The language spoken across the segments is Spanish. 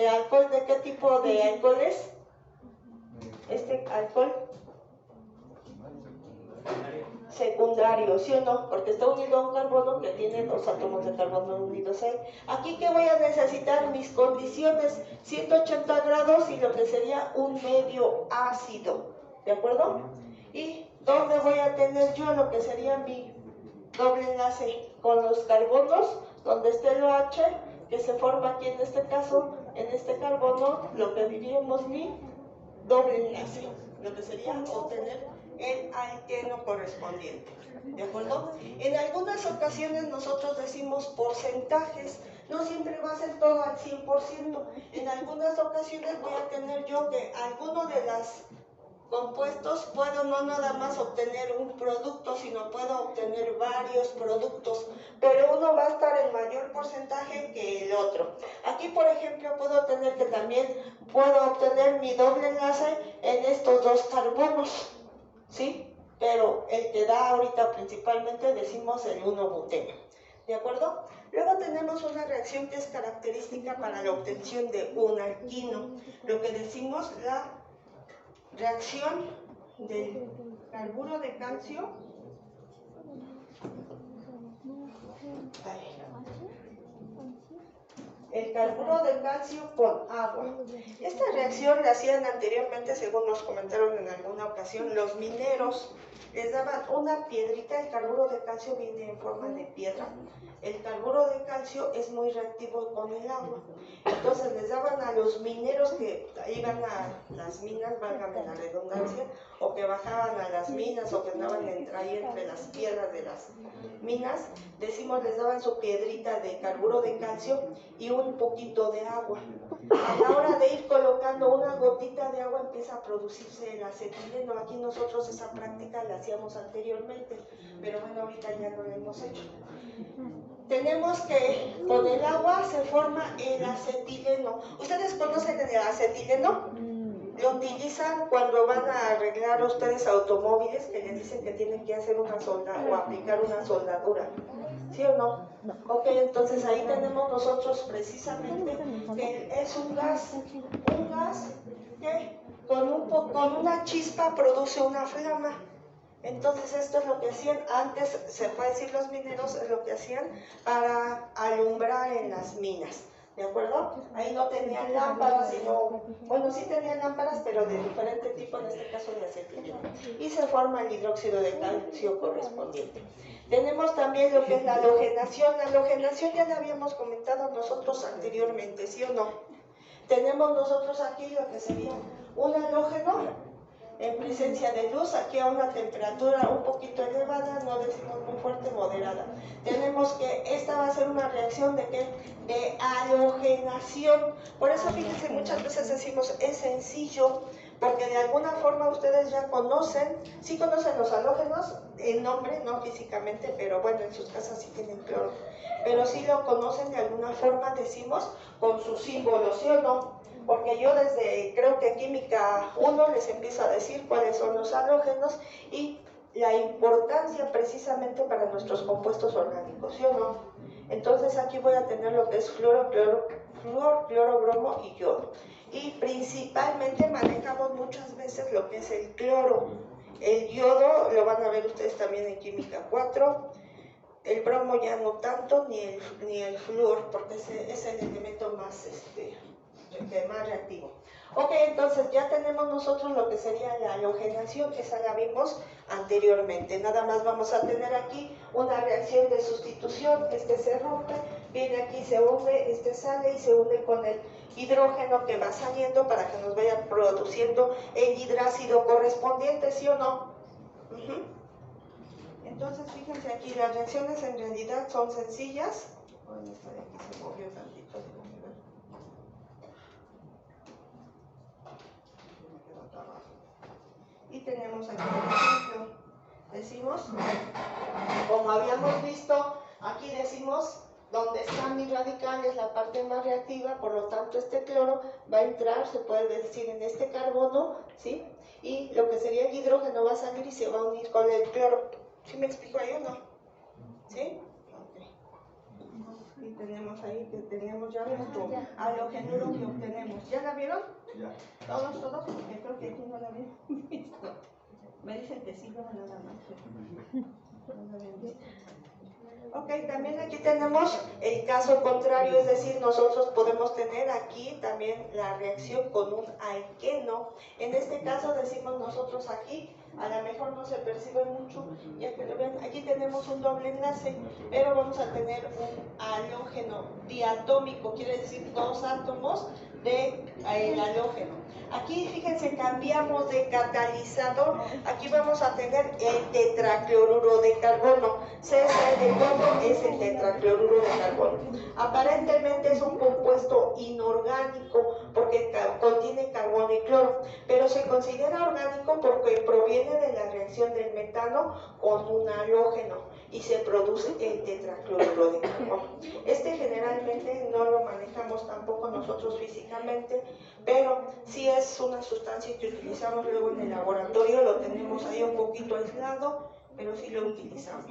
¿Alcohol de qué tipo de alcohol es? Este alcohol secundario, ¿sí o no? Porque está unido a un carbono que tiene dos átomos de carbono unidos a él. Aquí que voy a necesitar mis condiciones, 180 grados y lo que sería un medio ácido, ¿de acuerdo? Y ¿dónde voy a tener yo lo que sería mi doble enlace? Con los carbonos, donde esté el OH, que se forma aquí en este caso, en este carbono, lo que diríamos mi doble enlace, lo que sería obtener el alqueno correspondiente, ¿de acuerdo? En algunas ocasiones nosotros decimos porcentajes, no siempre va a ser todo al 100%, en algunas ocasiones voy a tener yo que alguno de los compuestos puedo no nada más obtener un producto, sino puedo obtener varios productos, pero uno va a estar en mayor porcentaje que el otro. Aquí, por ejemplo, puedo tener que también puedo obtener mi doble enlace en estos dos carbonos, ¿sí? Pero el que da ahorita principalmente decimos el 1-buteno, ¿de acuerdo? Luego tenemos una reacción que es característica para la obtención de un alquino, lo que decimos la reacción del carburo de calcio el carburo de calcio con agua. Esta reacción la hacían anteriormente, según nos comentaron en alguna ocasión, los mineros. Les daban una piedrita, el carburo de calcio viene en forma de piedra. El carburo de calcio es muy reactivo con el agua. Entonces les daban a los mineros que iban a las minas, válgame la redundancia, o que bajaban a las minas o que andaban ahí entre las piedras de las minas, decimos, les daban su piedrita de carburo de calcio y un poquito de agua. A la hora de ir colocando una gotita de agua empieza a producirse el acetileno. Aquí nosotros esa práctica la hacíamos anteriormente, pero bueno, ahorita ya no la hemos hecho. Tenemos que con el agua se forma el acetileno. ¿Ustedes conocen el acetileno? Lo utilizan cuando van a arreglar ustedes automóviles, que les dicen que tienen que hacer una soldadura o aplicar una soldadura. ¿Sí o no? Ok, entonces ahí tenemos nosotros precisamente que es un gas que con una chispa produce una flama. Entonces esto es lo que hacían antes, se puede decir los mineros, es lo que hacían para alumbrar en las minas. ¿De acuerdo? Ahí no tenían lámparas, sino, bueno, sí tenían lámparas, pero de diferente tipo, en este caso de acetileno. Y se forma el hidróxido de calcio correspondiente. Tenemos también lo que es la halogenación. La halogenación ya la habíamos comentado nosotros anteriormente, ¿sí o no? Tenemos nosotros aquí lo que sería un halógeno en presencia de luz, aquí a una temperatura un poquito elevada, no decimos muy fuerte, moderada. Tenemos que esta va a ser una reacción de ¿qué? De halogenación. Por eso fíjense, muchas veces decimos es sencillo, porque de alguna forma ustedes ya conocen, sí conocen los halógenos, el nombre, no físicamente, pero bueno, en sus casas sí tienen cloro, pero sí lo conocen de alguna forma, decimos, con sus símbolos, ¿sí o no? Porque yo desde, creo que química 1 les empiezo a decir cuáles son los halógenos y la importancia precisamente para nuestros compuestos orgánicos, ¿sí o no? Entonces aquí voy a tener lo que es flúor, cloro, bromo y yodo. Y principalmente manejamos muchas veces lo que es el cloro. El yodo lo van a ver ustedes también en química 4. El bromo ya no tanto, ni el flúor, porque es el elemento más más reactivo. Ok, entonces ya tenemos nosotros lo que sería la halogenación, esa la vimos anteriormente. Nada más vamos a tener aquí una reacción de sustitución, se rompe, viene aquí, se une, sale y se une con el hidrógeno que va saliendo para que nos vaya produciendo el hidrácido correspondiente, ¿sí o no? Entonces fíjense aquí, las reacciones en realidad son sencillas. Bueno, esta de aquí se movió tantito, y tenemos aquí el ejemplo. Decimos, como habíamos visto, aquí decimos donde está mi radical es la parte más reactiva, por lo tanto este cloro va a entrar, se puede decir, en este carbono, ¿sí? Y lo que sería el hidrógeno va a salir y se va a unir con el cloro. ¿Sí me explico ahí o no? ¿Sí? Okay. tenemos ahí, que tenemos ya nuestro halogenuro que obtenemos. ¿Ya la vieron? Ya. ¿Todos? Porque creo que aquí no la habían visto. Me dicen que sí, pero nada más. No la habían visto. Ok, también aquí tenemos el caso contrario, es decir, nosotros podemos tener aquí también la reacción con un alqueno. En este caso decimos nosotros aquí, a lo mejor no se percibe mucho, ya que lo ven, aquí tenemos un doble enlace, pero vamos a tener un halógeno diatómico, quiere decir dos átomos del halógeno. Aquí fíjense, cambiamos de catalizador, aquí vamos a tener el tetracloruro de carbono, CSA de fondo es el tetracloruro de carbono. Aparentemente es un compuesto inorgánico porque contiene carbono y cloro, pero se considera orgánico porque proviene de la reacción del metano con un halógeno y se produce el tetracloruro de carbono. Este generalmente no lo manejamos tampoco nosotros físicamente, pero sí es una sustancia que utilizamos luego en el laboratorio, lo tenemos ahí un poquito aislado, pero sí lo utilizamos.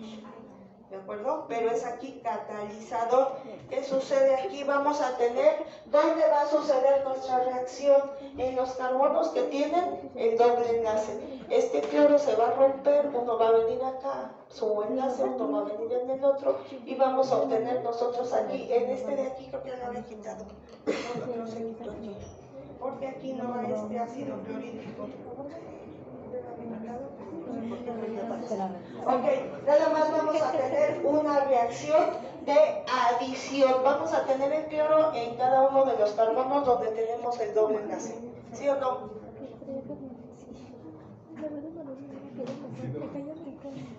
¿De acuerdo? Pero es aquí catalizador. ¿Qué sucede aquí? Vamos a tener, ¿dónde va a suceder nuestra reacción? En los carbonos que tienen el doble enlace. Este cloro se va a romper, uno va a venir acá, su enlace, uno va a venir en el otro, y vamos a obtener nosotros aquí, en este de aquí, creo que lo había quitado. No se quitó aquí. Porque aquí no va este ácido clorhídrico. Ok, nada más vamos a tener una reacción de adición. Vamos a tener el cloro en cada uno de los carbonos donde tenemos el doble enlace. ¿Sí o no?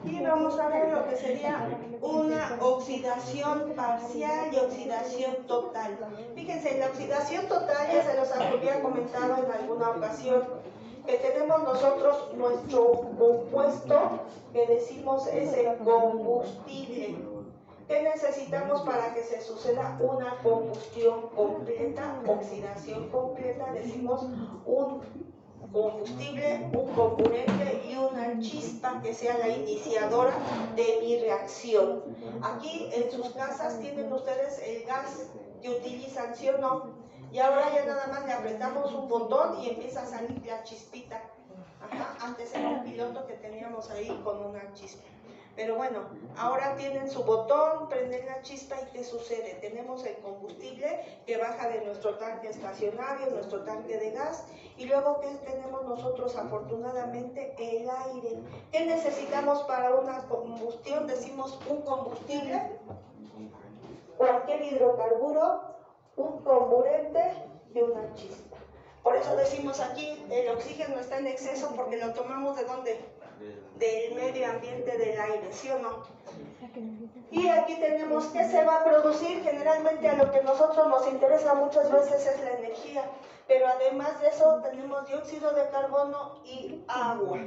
Y vamos a ver lo que sería una oxidación parcial y oxidación total. Fíjense, la oxidación total ya se los había comentado en alguna ocasión, que tenemos nosotros nuestro compuesto que decimos es el combustible. ¿Qué necesitamos para que se suceda una combustión completa, oxidación completa? Decimos un combustible, un componente y una chispa que sea la iniciadora de mi reacción. Aquí en sus casas tienen ustedes el gas que utilizan, ¿sí o no? Y ahora ya nada más le apretamos un botón y empieza a salir la chispita. Ajá, antes era un piloto que teníamos ahí con una chispa. Pero bueno, ahora tienen su botón, prenden la chispa y ¿qué sucede? Tenemos el combustible que baja de nuestro tanque estacionario, nuestro tanque de gas, y luego ¿qué tenemos nosotros? Afortunadamente el aire. ¿Qué necesitamos para una combustión? Decimos un combustible, cualquier hidrocarburo, un comburente y una chispa. Por eso decimos aquí, el oxígeno está en exceso porque lo tomamos ¿de dónde? Del medio ambiente, del aire, ¿sí o no? Y aquí tenemos que se va a producir. Generalmente a lo que a nosotros nos interesa muchas veces es la energía, pero además de eso tenemos dióxido de carbono y agua.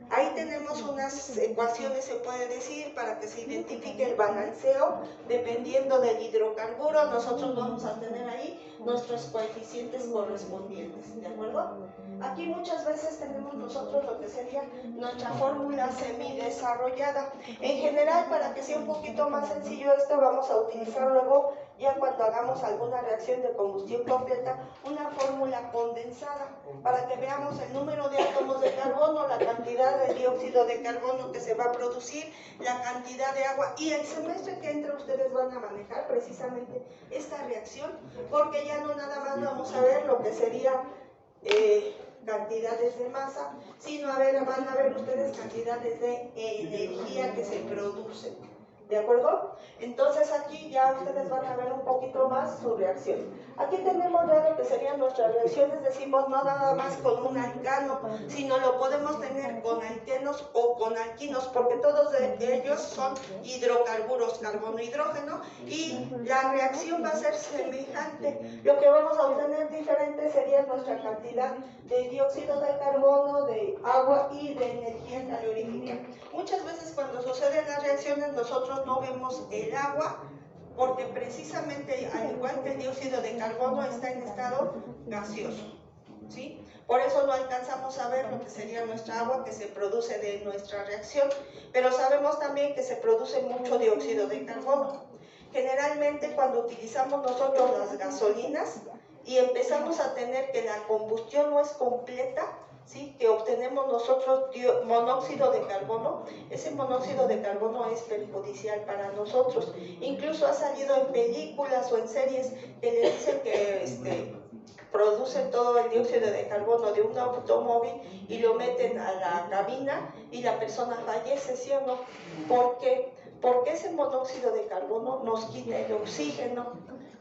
Ahí tenemos unas ecuaciones, se puede decir, para que se identifique el balanceo. Dependiendo del hidrocarburo, nosotros vamos a tener ahí nuestros coeficientes correspondientes, ¿de acuerdo? Aquí muchas veces tenemos nosotros lo que sería nuestra fórmula semidesarrollada. En general, para que sea un poquito más sencillo esto, vamos a utilizar luego, ya cuando hagamos alguna reacción de combustión completa, una fórmula condensada, para que veamos el número de átomos de carbono, la cantidad de dióxido de carbono que se va a producir, la cantidad de agua, y el semestre que entra ustedes van a manejar precisamente esta reacción, porque ya no nada más vamos a ver lo que sería cantidades de masa, sino van a ver ustedes cantidades de energía que se producen. ¿De acuerdo? Entonces aquí ya ustedes van a ver un poquito más su reacción. Aquí tenemos ya lo que serían nuestras reacciones, decimos no nada más con un alcano, sino lo podemos tener con alquenos o con alquinos, porque todos ellos son hidrocarburos, carbono, hidrógeno, y la reacción va a ser semejante. Lo que vamos a obtener diferente sería nuestra cantidad de dióxido de carbono, de agua y de energía calorífica. Muchas veces cuando suceden las reacciones nosotros no vemos el agua, porque precisamente al igual que el dióxido de carbono está en estado gaseoso, ¿sí? Por eso no alcanzamos a ver lo que sería nuestra agua que se produce de nuestra reacción, pero sabemos también que se produce mucho dióxido de carbono. Generalmente cuando utilizamos nosotros las gasolinas y empezamos a tener que la combustión no es completa, ¿sí? Que obtenemos nosotros monóxido de carbono, ese monóxido de carbono es perjudicial para nosotros. Incluso ha salido en películas o en series que le dicen que produce todo el dióxido de carbono de un automóvil y lo meten a la cabina y la persona fallece, ¿sí o no? ¿Por qué? Porque ese monóxido de carbono nos quita el oxígeno.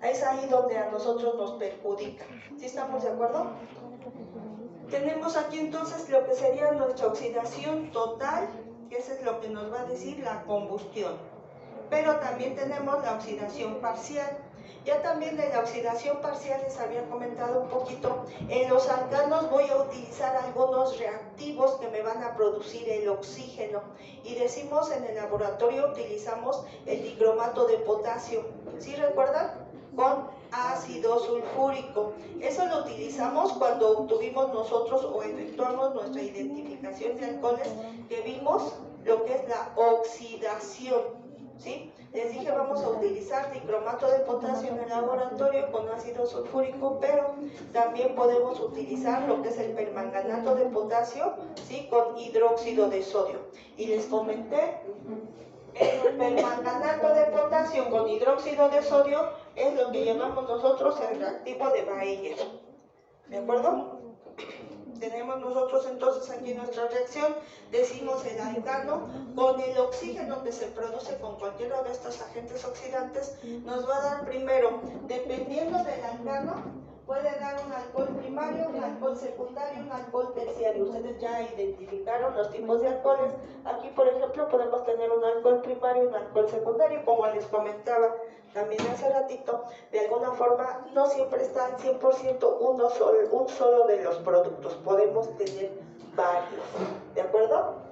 Es ahí donde a nosotros nos perjudica. ¿Sí estamos de acuerdo? Tenemos aquí entonces lo que sería nuestra oxidación total, que eso es lo que nos va a decir la combustión. Pero también tenemos la oxidación parcial. Ya también de la oxidación parcial les había comentado un poquito. En los alcanos voy a utilizar algunos reactivos que me van a producir el oxígeno. Y decimos en el laboratorio utilizamos el dicromato de potasio. ¿Sí recuerdan? Con ácido sulfúrico. Eso lo utilizamos cuando obtuvimos nosotros o efectuamos nuestra identificación de alcoholes, que vimos lo que es la oxidación. ¿Sí? Les dije vamos a utilizar dicromato de potasio en el laboratorio con ácido sulfúrico, pero también podemos utilizar lo que es el permanganato de potasio, ¿sí? Con hidróxido de sodio. Y les comenté, el permanganato de potasio con hidróxido de sodio es lo que llamamos nosotros el reactivo de Baeyer. ¿De acuerdo? Tenemos nosotros entonces aquí nuestra reacción, decimos el alcano, con el oxígeno que se produce con cualquiera de estos agentes oxidantes, nos va a dar primero, dependiendo del alcano, puede dar un alcohol primario, un alcohol secundario, un alcohol terciario. Ustedes ya identificaron los tipos de alcoholes. Aquí, por ejemplo, podemos tener un alcohol primario y un alcohol secundario, como les comentaba también hace ratito. De alguna forma, no siempre está al 100% un solo de los productos. Podemos tener varios. ¿De acuerdo?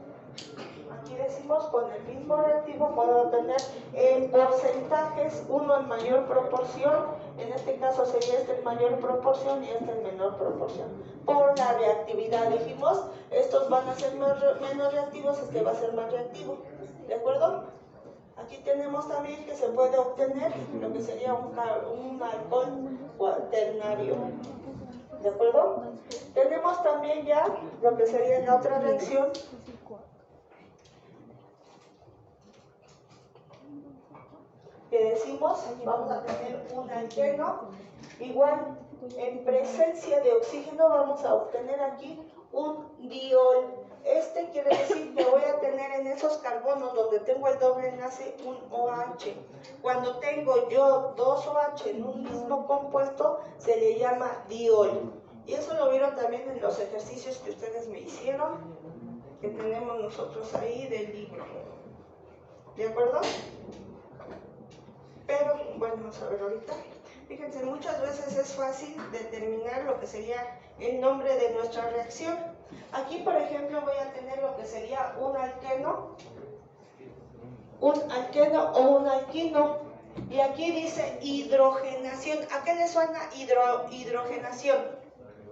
Aquí decimos con el mismo reactivo puedo tener en porcentajes, uno en mayor proporción, en este caso sería este en mayor proporción y este en menor proporción. Por la reactividad dijimos, estos van a ser menos reactivos, este va a ser más reactivo. ¿De acuerdo? Aquí tenemos también que se puede obtener lo que sería un alcohol cuaternario. ¿De acuerdo? Tenemos también ya lo que sería la otra reacción, que decimos, vamos a tener un alqueno, igual en presencia de oxígeno vamos a obtener aquí un diol. Este quiere decir que voy a tener en esos carbonos donde tengo el doble enlace un OH. Cuando tengo yo dos OH en un mismo compuesto se le llama diol. Y eso lo vieron también en los ejercicios que ustedes me hicieron, que tenemos nosotros ahí del libro. ¿De acuerdo? Pero, bueno, vamos a ver ahorita. Fíjense, muchas veces es fácil determinar lo que sería el nombre de nuestra reacción. Aquí, por ejemplo, voy a tener lo que sería un alqueno o un alquino. Y aquí dice hidrogenación. ¿A qué le suena hidrogenación?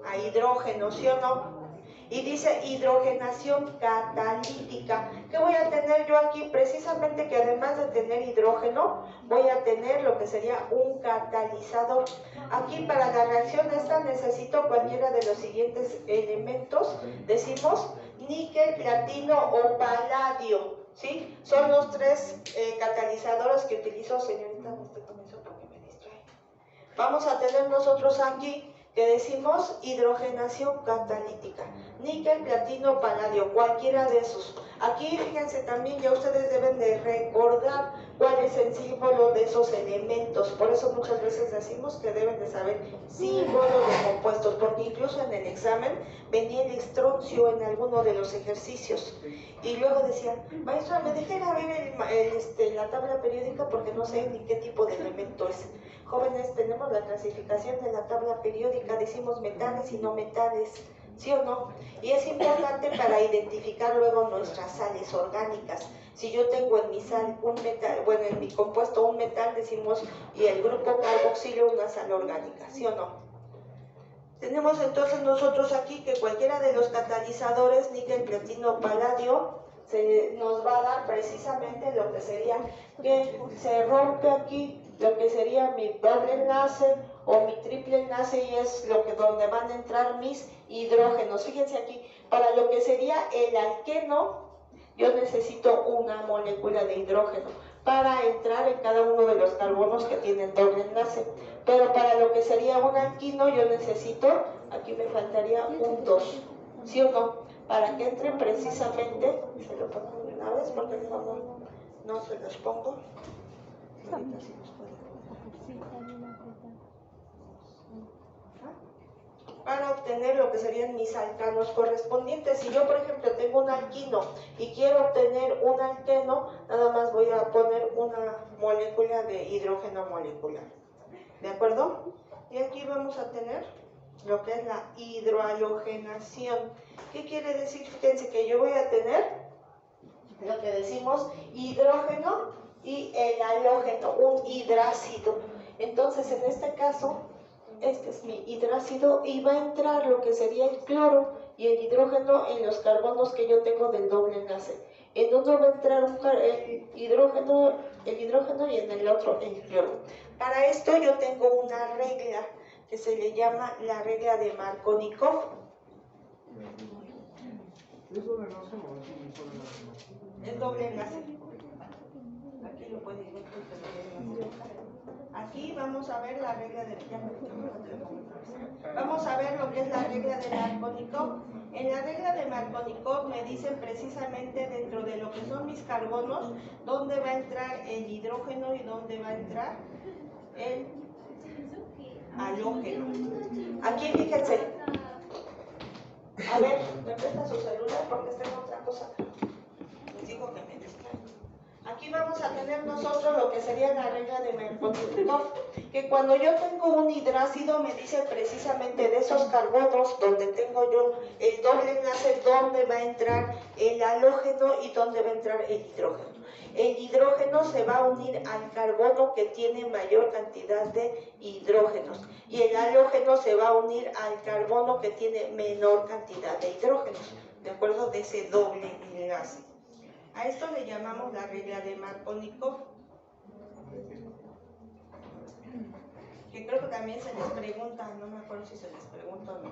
A hidrógeno, ¿sí o no? Y dice hidrogenación catalítica. ¿Qué voy a tener yo aquí? Precisamente que además de tener hidrógeno, voy a tener lo que sería un catalizador. Aquí para la reacción esta necesito cualquiera de los siguientes elementos. Decimos níquel, platino o paladio, ¿sí? Son los tres catalizadores que utilizo. Señorita, no estoy con eso porque me distrae. Vamos a tener nosotros aquí que decimos hidrogenación catalítica, níquel, platino, paladio, cualquiera de esos. Aquí fíjense también, ya ustedes deben de recordar cuál es el símbolo de esos elementos. Por eso muchas veces decimos que deben de saber símbolos de compuestos, porque incluso en el examen venía el estroncio en alguno de los ejercicios. Y luego decían, maestra, me deja ver la tabla periódica porque no sé ni qué tipo de elemento es. Jóvenes, tenemos la clasificación de la tabla periódica, decimos metales y no metales, ¿sí o no? Y es importante para identificar luego nuestras sales orgánicas. Si yo tengo en mi sal un metal, bueno, en mi compuesto un metal, decimos, y el grupo carboxilo una sal orgánica, ¿sí o no? Tenemos entonces nosotros aquí que cualquiera de los catalizadores, níquel, platino, paladio, nos va a dar precisamente lo que sería que se rompe aquí lo que sería mi doble enlace o mi triple enlace, y es donde van a entrar mis hidrógenos. Fíjense aquí, para lo que sería el alqueno, yo necesito una molécula de hidrógeno para entrar en cada uno de los carbonos que tienen doble enlace. Pero para lo que sería un alquino, yo necesito, aquí me faltaría un 2, ¿sí o no? Para que entre precisamente, se lo pongo de una vez porque no se los pongo. Ahorita sí los puedo. Para obtener lo que serían mis alcanos correspondientes. Si yo, por ejemplo, tengo un alquino y quiero obtener un alqueno, nada más voy a poner una molécula de hidrógeno molecular. ¿De acuerdo? Y aquí vamos a tener lo que es la hidrohalogenación. ¿Qué quiere decir? Fíjense que yo voy a tener lo que decimos hidrógeno y el halógeno, un hidrácido. Entonces, en este caso, este es mi hidrácido y va a entrar lo que sería el cloro y el hidrógeno en los carbonos que yo tengo del doble enlace. En uno va a entrar el hidrógeno y en el otro el cloro. Para esto yo tengo una regla que se le llama la regla de Markovnikov. El doble enlace. Aquí lo pueden ver. Aquí vamos a ver la regla de Vamos a ver lo que es la regla de Markovnikov. En la regla de Markovnikov me dicen precisamente dentro de lo que son mis carbonos, dónde va a entrar el hidrógeno y dónde va a entrar el halógeno. Aquí fíjense. A ver, me presta su celular porque está en otra cosa. Les digo que me distraen. Aquí vamos a tener nosotros lo que sería la regla de Markovnikov, que cuando yo tengo un hidrácido me dice precisamente de esos carbonos donde tengo yo el doble enlace, dónde va a entrar el halógeno y dónde va a entrar el hidrógeno. El hidrógeno se va a unir al carbono que tiene mayor cantidad de hidrógenos y el halógeno se va a unir al carbono que tiene menor cantidad de hidrógenos, ¿de acuerdo? De ese doble enlace. A esto le llamamos la regla de Markovnikov, que creo que también se les pregunta, no me acuerdo si se les pregunta o no.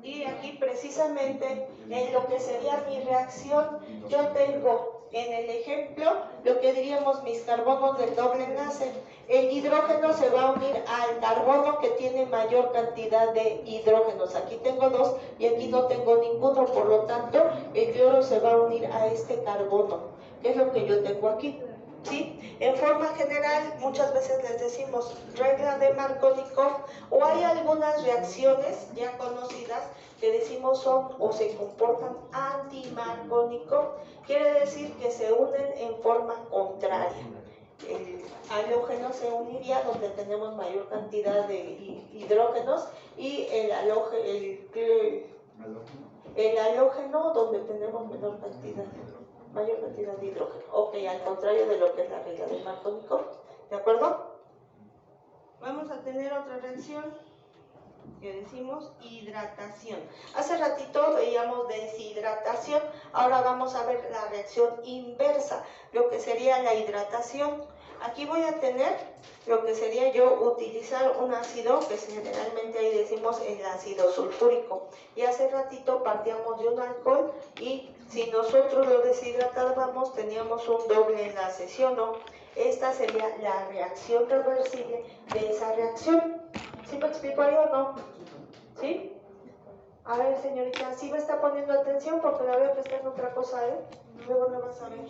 Y aquí precisamente en lo que sería mi reacción, yo tengo en el ejemplo lo que diríamos mis carbonos del doble enlace. El hidrógeno se va a unir al carbono que tiene mayor cantidad de hidrógenos. Aquí tengo 2 y aquí no tengo ninguno, por lo tanto el cloro se va a unir a este carbono, que es lo que yo tengo aquí. ¿Sí? En forma general, muchas veces les decimos regla de Markovnikov, o hay algunas reacciones ya conocidas que decimos son o se comportan anti-Markovnikov, quiere decir que se unen en forma contraria. El halógeno se uniría donde tenemos mayor cantidad de hidrógenos y el halógeno donde tenemos mayor cantidad de hidrógeno. Ok, al contrario de lo que es la regla de Markovnikov. ¿De acuerdo? Vamos a tener otra reacción que decimos hidratación. Hace ratito veíamos deshidratación, ahora vamos a ver la reacción inversa, lo que sería la hidratación. Aquí voy a tener lo que sería yo utilizar un ácido, que generalmente ahí decimos el ácido sulfúrico. Y hace ratito partíamos de un alcohol y si nosotros lo deshidratábamos teníamos un doble enlace, ¿sí o no? Esta sería la reacción reversible de esa reacción. ¿Sí me explico ahí o no? ¿Sí? A ver, señorita, ¿sí me está poniendo atención? Porque la veo que está en otra cosa, ¿eh? Luego no vas a ver.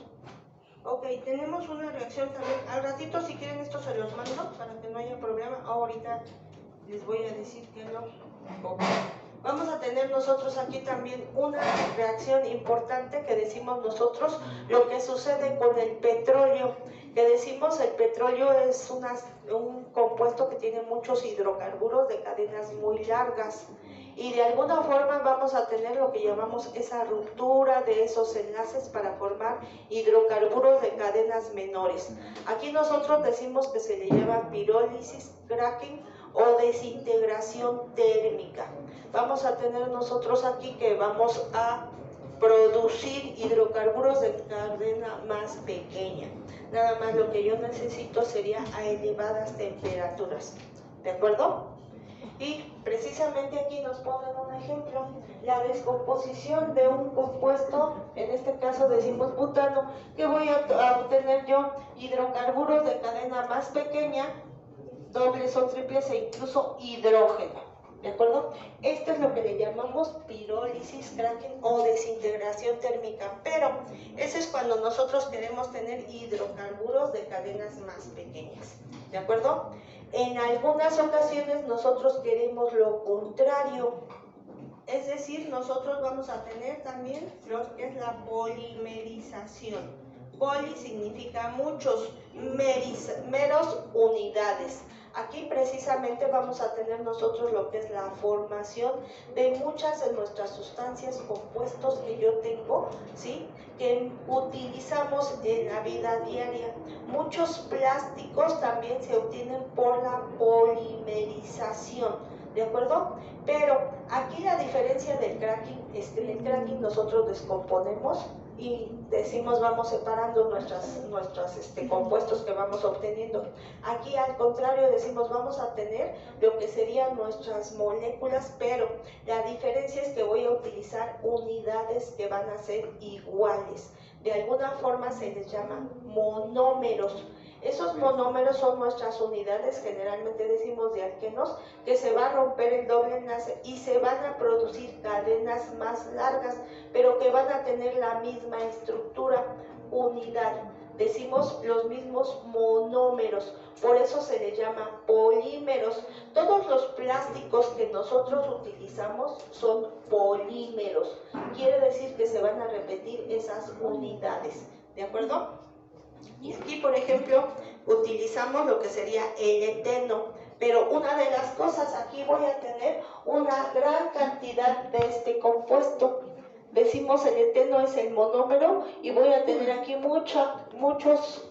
Ok, tenemos una reacción también. Al ratito, si quieren, esto se los mando para que no haya problema. Ahorita les voy a decir que no. Okay. Vamos a tener nosotros aquí también una reacción importante que decimos nosotros, lo que sucede con el petróleo. Que decimos el petróleo es un compuesto que tiene muchos hidrocarburos de cadenas muy largas. Y de alguna forma vamos a tener lo que llamamos esa ruptura de esos enlaces para formar hidrocarburos de cadenas menores. Aquí nosotros decimos que se le llama pirólisis, cracking o desintegración térmica. Vamos a tener nosotros aquí que vamos a producir hidrocarburos de cadena más pequeña. nada más lo que yo necesito sería a elevadas temperaturas, ¿de acuerdo? Y precisamente aquí nos ponen un ejemplo, la descomposición de un compuesto, en este caso decimos butano, que voy a obtener yo hidrocarburos de cadena más pequeña, dobles o triples e incluso hidrógeno. ¿De acuerdo? Esto es lo que le llamamos pirólisis, cracking o desintegración térmica, pero eso es cuando nosotros queremos tener hidrocarburos de cadenas más pequeñas. ¿De acuerdo? En algunas ocasiones nosotros queremos lo contrario, es decir, nosotros vamos a tener también lo que es la polimerización. Poli significa muchos, meros unidades. Aquí precisamente vamos a tener nosotros lo que es la formación de muchas de nuestras sustancias, compuestos que yo tengo, ¿sí?, que utilizamos en la vida diaria. Muchos plásticos también se obtienen por la polimerización, ¿de acuerdo? Pero aquí la diferencia del cracking es que en el cracking nosotros descomponemos y decimos vamos separando nuestros compuestos que vamos obteniendo. Aquí al contrario decimos vamos a tener lo que serían nuestras moléculas, pero la diferencia es que voy a utilizar unidades que van a ser iguales. De alguna forma se les llama monómeros. Esos monómeros son nuestras unidades, generalmente decimos de alquenos, que se va a romper el doble enlace y se van a producir cadenas más largas, pero que van a tener la misma estructura, unidad. Decimos los mismos monómeros, por eso se les llama polímeros. Todos los plásticos que nosotros utilizamos son polímeros. Quiere decir que se van a repetir esas unidades, ¿de acuerdo? Y aquí, por ejemplo, utilizamos lo que sería el eteno, pero una de las cosas, aquí voy a tener una gran cantidad de este compuesto. Decimos el eteno es el monómero y voy a tener aquí muchos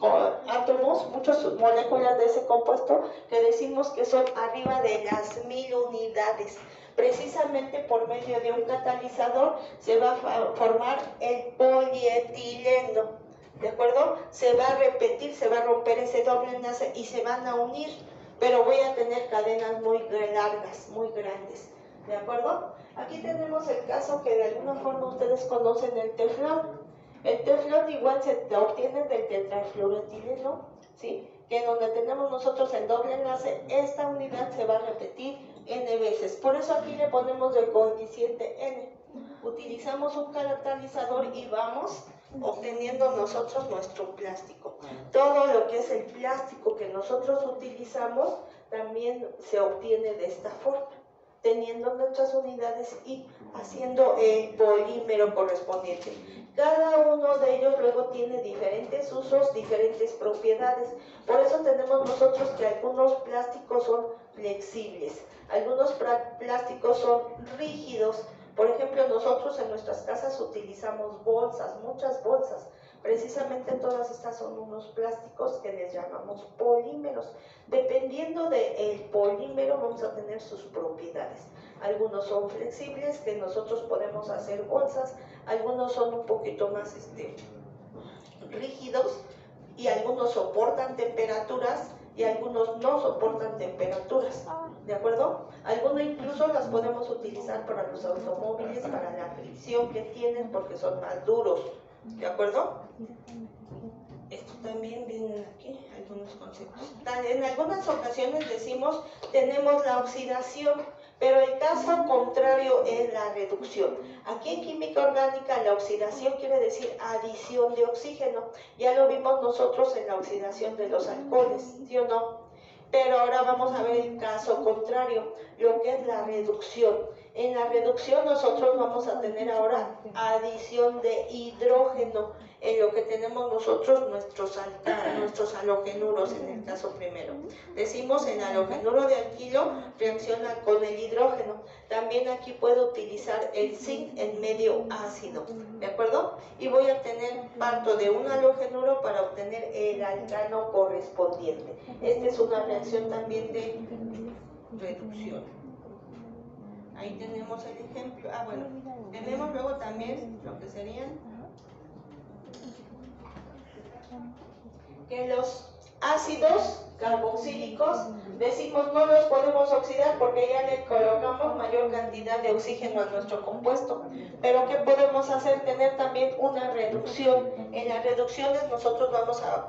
átomos, muchas moléculas de ese compuesto que decimos que son arriba de las 1000 unidades. Precisamente por medio de un catalizador se va a formar el polietileno. ¿De acuerdo? Se va a repetir, se va a romper ese doble enlace y se van a unir, pero voy a tener cadenas muy largas, muy grandes. ¿De acuerdo? Aquí tenemos el caso que de alguna forma ustedes conocen el teflón. El teflón igual se obtiene del tetrafluoretileno, ¿sí?, que donde tenemos nosotros el doble enlace, esta unidad se va a repetir n veces. Por eso aquí le ponemos el coeficiente n. Utilizamos un catalizador y vamos obteniendo nosotros nuestro plástico. Todo lo que es el plástico que nosotros utilizamos también se obtiene de esta forma, teniendo nuestras unidades y haciendo el polímero correspondiente. Cada uno de ellos luego tiene diferentes usos, diferentes propiedades. Por eso tenemos nosotros que algunos plásticos son flexibles, algunos plásticos son rígidos. Por ejemplo, nosotros en nuestras casas utilizamos bolsas, muchas bolsas. Precisamente todas estas son unos plásticos que les llamamos polímeros. Dependiendo del polímero vamos a tener sus propiedades. Algunos son flexibles, que nosotros podemos hacer bolsas. Algunos son un poquito más rígidos y algunos soportan temperaturas y algunos no soportan temperaturas, ¿de acuerdo? Algunos incluso las podemos utilizar para los automóviles, para la fricción que tienen porque son más duros, ¿de acuerdo? Esto también viene aquí, algunos conceptos. En algunas ocasiones decimos, tenemos la oxidación, pero el caso contrario es la reducción. Aquí en química orgánica la oxidación quiere decir adición de oxígeno. Ya lo vimos nosotros en la oxidación de los alcoholes, ¿sí o no? Pero ahora vamos a ver el caso contrario, lo que es la reducción. En la reducción nosotros vamos a tener ahora adición de hidrógeno, en lo que tenemos nosotros nuestros halogenuros en el caso primero. Decimos el halogenuro de alquilo reacciona con el hidrógeno. También aquí puedo utilizar el zinc en medio ácido, ¿de acuerdo? Y voy a tener parto de un halogenuro para obtener el alcano correspondiente. Esta es una reacción también de reducción. Ahí tenemos el ejemplo. Bueno, tenemos luego también lo que serían que los ácidos carboxílicos, decimos no los podemos oxidar porque ya le colocamos mayor cantidad de oxígeno a nuestro compuesto. Pero ¿qué podemos hacer? Tener también una reducción. En las reducciones nosotros vamos a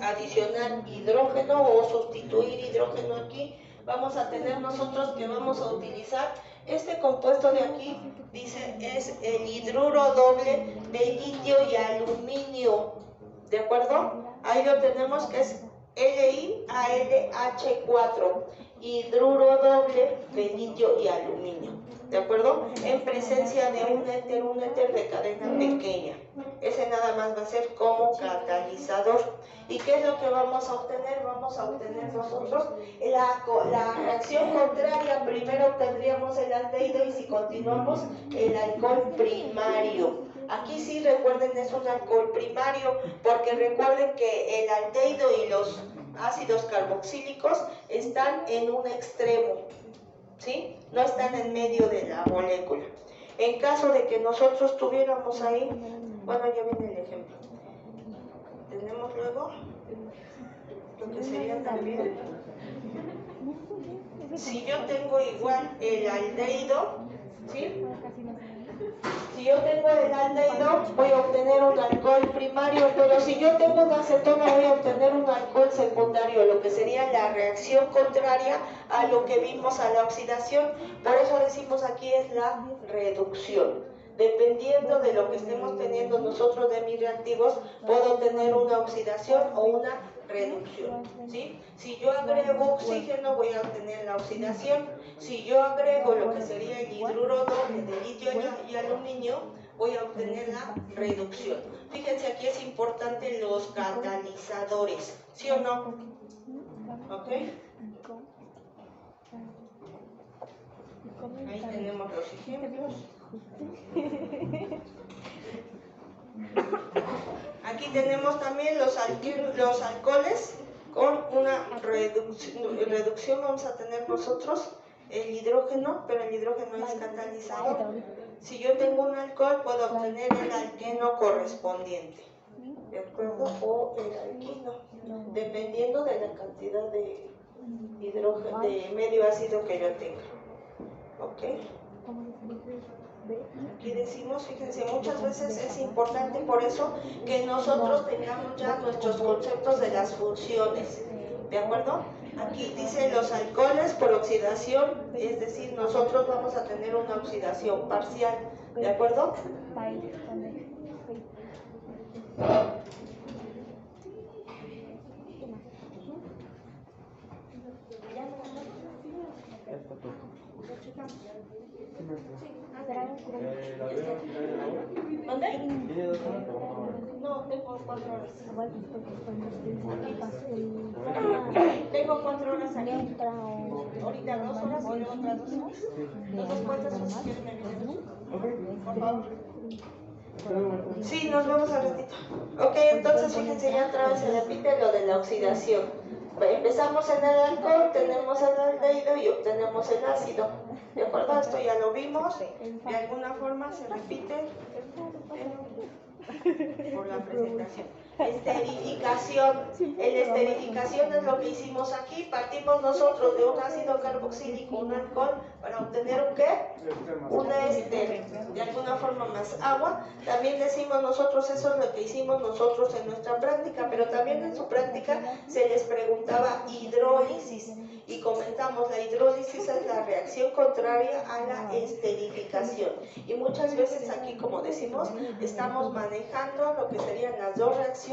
adicionar hidrógeno o sustituir hidrógeno aquí. Vamos a tener nosotros que vamos a utilizar este compuesto de aquí, dice, es el hidruro doble de litio y aluminio, ¿de acuerdo? Ahí lo tenemos que es LiAlH4, hidruro doble de litio y aluminio, ¿de acuerdo? En presencia de un éter de cadena pequeña. Ese nada más va a ser como catalizador. ¿Y qué es lo que vamos a obtener? Vamos a obtener nosotros la reacción contraria. Primero obtendríamos el aldehído y si continuamos el alcohol primario. Aquí sí recuerden es un alcohol primario porque recuerden que el aldehído y los ácidos carboxílicos están en un extremo, ¿sí? No están en medio de la molécula. En caso de que nosotros tuviéramos ahí, bueno, ya viene el ejemplo. Tenemos luego lo que sería también, si yo tengo igual el aldehído, ¿sí? Si yo tengo el aldehído, voy a obtener un alcohol primario, pero si yo tengo una acetona, voy a obtener un alcohol secundario, lo que sería la reacción contraria a lo que vimos a la oxidación. Por eso decimos aquí es la reducción. Dependiendo de lo que estemos teniendo nosotros de mis reactivos, puedo tener una oxidación o una reducción, ¿sí? Si yo agrego oxígeno, voy a obtener la oxidación. Si yo agrego lo que sería el hidruro doble de litio y aluminio, voy a obtener la reducción. Fíjense, aquí es importante los catalizadores, ¿sí o no? ¿Ok? Ahí tenemos los ejemplos. Aquí tenemos también los alcoholes con una reducción. Vamos a tener nosotros el hidrógeno, pero el hidrógeno es catalizador. Si yo tengo un alcohol, puedo obtener el alqueno correspondiente, ¿de acuerdo? O el alquino, dependiendo de la cantidad de hidrógeno, de medio ácido que yo tenga. ¿Ok? Aquí decimos, fíjense, muchas veces es importante por eso que nosotros tengamos ya nuestros conceptos de las funciones, ¿de acuerdo? Aquí dice los alcoholes por oxidación, es decir, nosotros vamos a tener una oxidación parcial, ¿de acuerdo? ¿Dónde? No, tengo 4 horas. Tengo 4 horas aquí. Ahorita 2 horas y luego otras 2 horas. Entonces, ¿cuántas horas quieren venir? Por favor. Sí, nos vemos al ratito. Ok, entonces fíjense, ya otra vez se repite lo de la oxidación. Empezamos en el alcohol, tenemos el aldehído y obtenemos el ácido. ¿De acuerdo? Esto ya lo vimos. De alguna forma se repite por la presentación. Esterificación. El esterificación es lo que hicimos aquí. Partimos nosotros de un ácido carboxílico, un alcohol, para obtener un ¿qué? Una éster, de alguna forma más agua. También decimos nosotros, eso es lo que hicimos nosotros en nuestra práctica, pero también en su práctica se les preguntaba hidrólisis. Y comentamos, la hidrólisis es la reacción contraria a la esterificación. Y muchas veces aquí, como decimos, estamos manejando lo que serían las dos reacciones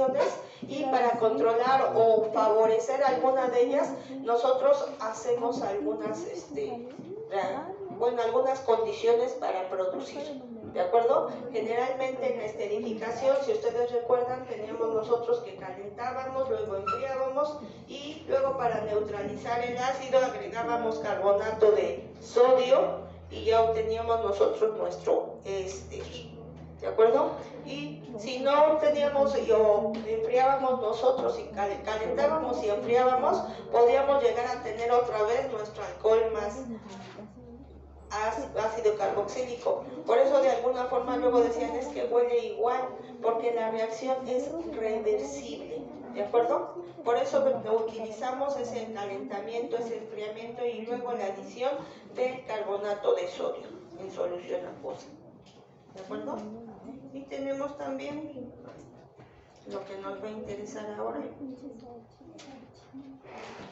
y para controlar o favorecer alguna de ellas, nosotros hacemos algunas, algunas condiciones para producir. ¿De acuerdo? Generalmente en la esterificación, si ustedes recuerdan, teníamos nosotros que calentábamos, luego enfriábamos y luego para neutralizar el ácido agregábamos carbonato de sodio y ya obteníamos nosotros nuestro éster. ¿De acuerdo? Y si no teníamos o enfriábamos nosotros y calentábamos y enfriábamos, podíamos llegar a tener otra vez nuestro alcohol más ácido carboxílico. Por eso de alguna forma luego decían es que huele igual, porque la reacción es reversible. ¿De acuerdo? Por eso utilizamos ese calentamiento, ese enfriamiento y luego la adición del carbonato de sodio en solución acuosa. ¿De acuerdo? Y tenemos también lo que nos va a interesar ahora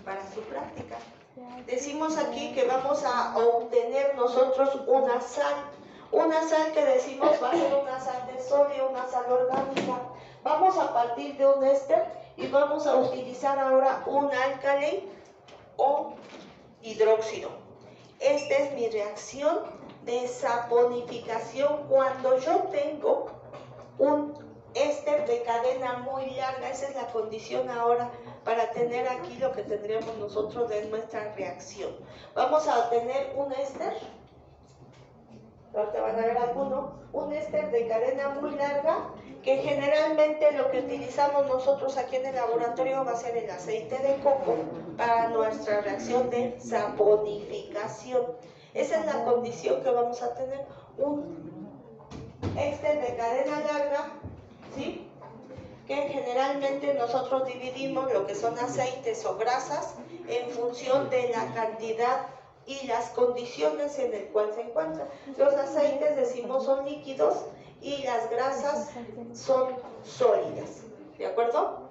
para su práctica. Decimos aquí que vamos a obtener nosotros una sal que decimos va a ser una sal de sodio, una sal orgánica. Vamos a partir de un éster y vamos a utilizar ahora un álcali o hidróxido. Esta es mi reacción de saponificación cuando yo tengo un éster de cadena muy larga. Esa es la condición ahora para tener aquí lo que tendríamos nosotros de nuestra reacción. Vamos a obtener un éster, ahorita van a ver alguno, un éster de cadena muy larga, que generalmente lo que utilizamos nosotros aquí en el laboratorio va a ser el aceite de coco para nuestra reacción de saponificación. Esa es la condición que vamos a tener, un éster de cadena larga, ¿sí? Que generalmente nosotros dividimos lo que son aceites o grasas en función de la cantidad y las condiciones en el cual se encuentran. Los aceites, decimos, son líquidos y las grasas son sólidas. ¿De acuerdo?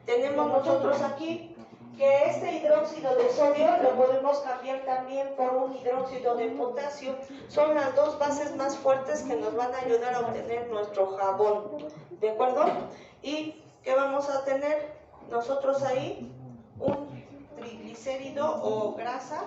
Tenemos nosotros aquí que este hidróxido de sodio lo podemos cambiar también por un hidróxido de potasio. Son las dos bases más fuertes que nos van a ayudar a obtener nuestro jabón. ¿De acuerdo? ¿Y qué vamos a tener nosotros ahí? Un triglicérido o grasa,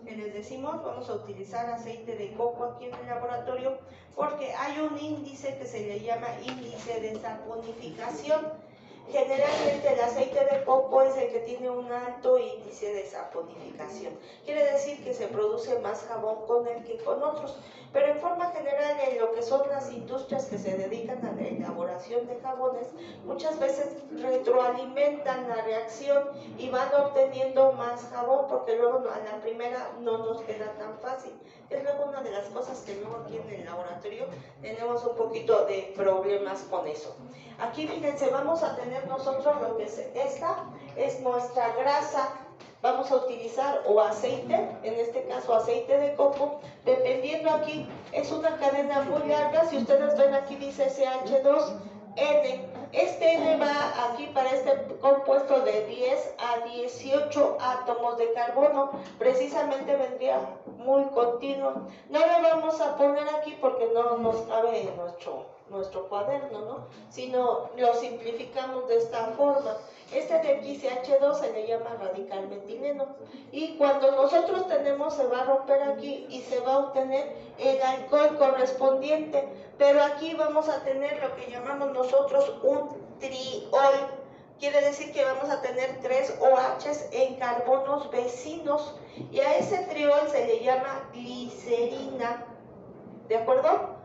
que les decimos, vamos a utilizar aceite de coco aquí en el laboratorio, porque hay un índice que se le llama índice de saponificación. Generalmente el aceite de coco es el que tiene un alto índice de saponificación. Quiere decir que se produce más jabón con él que con otros. Pero en forma general, en lo que son las industrias que se dedican a la elaboración de jabones, muchas veces retroalimentan la reacción y van obteniendo más jabón, porque luego a la primera no nos queda tan fácil. Es luego una de las cosas que luego aquí en el laboratorio tenemos un poquito de problemas con eso. Aquí fíjense, vamos a tener nosotros lo que es esta, es nuestra grasa. Vamos a utilizar o aceite, en este caso aceite de coco, dependiendo aquí, es una cadena muy larga. Si ustedes ven aquí dice CH2N, este N va aquí para este compuesto de 10 a 18 átomos de carbono, precisamente vendría muy continuo. No lo vamos a poner aquí porque no nos cabe en nuestro cuaderno, ¿no? Sino lo simplificamos de esta forma. Este de aquí, CH2, se le llama radical metileno. Y cuando nosotros tenemos, se va a romper aquí y se va a obtener el alcohol correspondiente. Pero aquí vamos a tener lo que llamamos nosotros un triol. Quiere decir que vamos a tener 3 OHs en carbonos vecinos. Y a ese triol se le llama glicerina. ¿De acuerdo?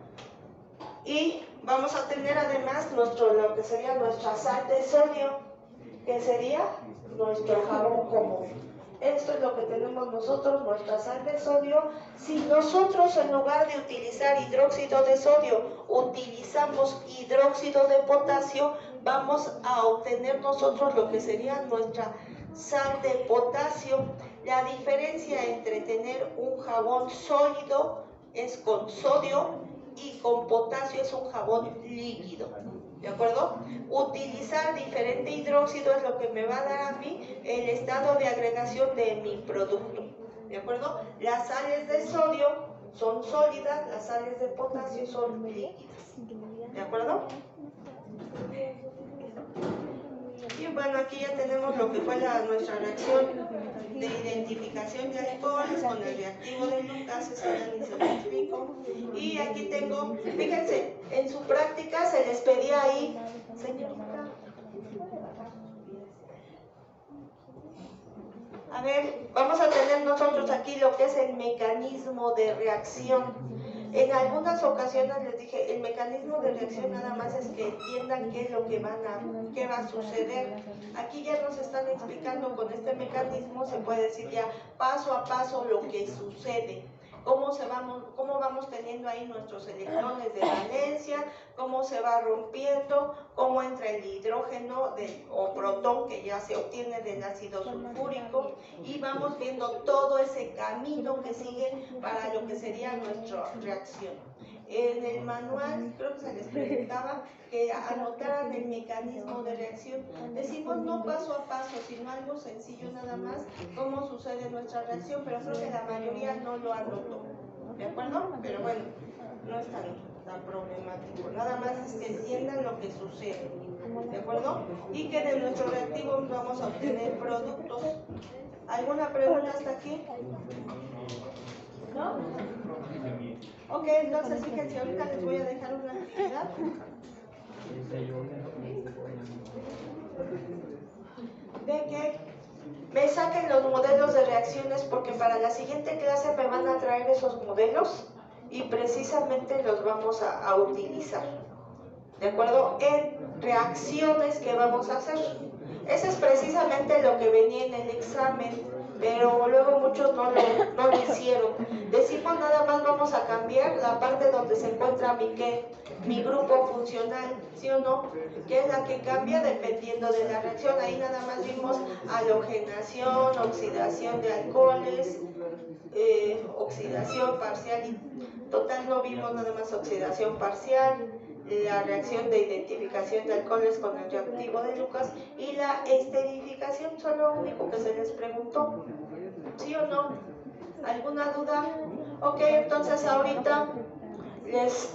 Y vamos a tener además lo que sería nuestra sal de sodio, que sería nuestro jabón común. Esto es lo que tenemos nosotros, nuestra sal de sodio. Si nosotros en lugar de utilizar hidróxido de sodio, utilizamos hidróxido de potasio, vamos a obtener nosotros lo que sería nuestra sal de potasio. La diferencia entre tener un jabón sólido es con sodio y con potasio es un jabón líquido. ¿De acuerdo? Utilizar diferente hidróxido es lo que me va a dar a mí el estado de agregación de mi producto. ¿De acuerdo? Las sales de sodio son sólidas, las sales de potasio son líquidas. ¿De acuerdo? Y bueno, aquí ya tenemos lo que fue nuestra reacción de identificación de alcoholes con el reactivo de Lucas, eso ya ni se lo explico. Y aquí tengo, fíjense, en su práctica se les pedía ahí, señorita, a ver, vamos a tener nosotros aquí lo que es el mecanismo de reacción. En algunas ocasiones les dije, el mecanismo de reacción nada más es que entiendan qué es lo que qué va a suceder. Aquí ya nos están explicando con este mecanismo, se puede decir ya paso a paso lo que sucede. Cómo cómo vamos teniendo ahí nuestros electrones de valencia, cómo se va rompiendo, cómo entra el hidrógeno o protón que ya se obtiene del ácido sulfúrico, y vamos viendo todo ese camino que sigue para lo que sería nuestra reacción. En el manual creo que se les preguntaba que anotaran el mecanismo de reacción. Decimos no paso a paso, sino algo sencillo nada más, cómo sucede nuestra reacción, pero creo que la mayoría no lo anotó, ¿de acuerdo? Pero bueno, no es tan problemático, nada más es que entiendan lo que sucede, ¿de acuerdo? Y que de nuestros reactivos vamos a obtener productos. ¿Alguna pregunta hasta aquí? ¿No? Ok, entonces fíjense, ahorita les voy a dejar una actividad de que me saquen los modelos de reacciones, porque para la siguiente clase me van a traer esos modelos y precisamente los vamos a utilizar, ¿de acuerdo? En reacciones que vamos a hacer. Ese es precisamente lo que venía en el examen, pero luego muchos no lo hicieron. Decimos nada más vamos a cambiar la parte donde se encuentra mi grupo funcional, ¿sí o no? Que es la que cambia dependiendo de la reacción. Ahí nada más vimos halogenación, oxidación de alcoholes, oxidación parcial y total no vimos nada más oxidación parcial, la reacción de identificación de alcoholes con el reactivo de Lucas y la esterificación, son lo único que se les preguntó, ¿sí o no? ¿Alguna duda? Ok, entonces ahorita les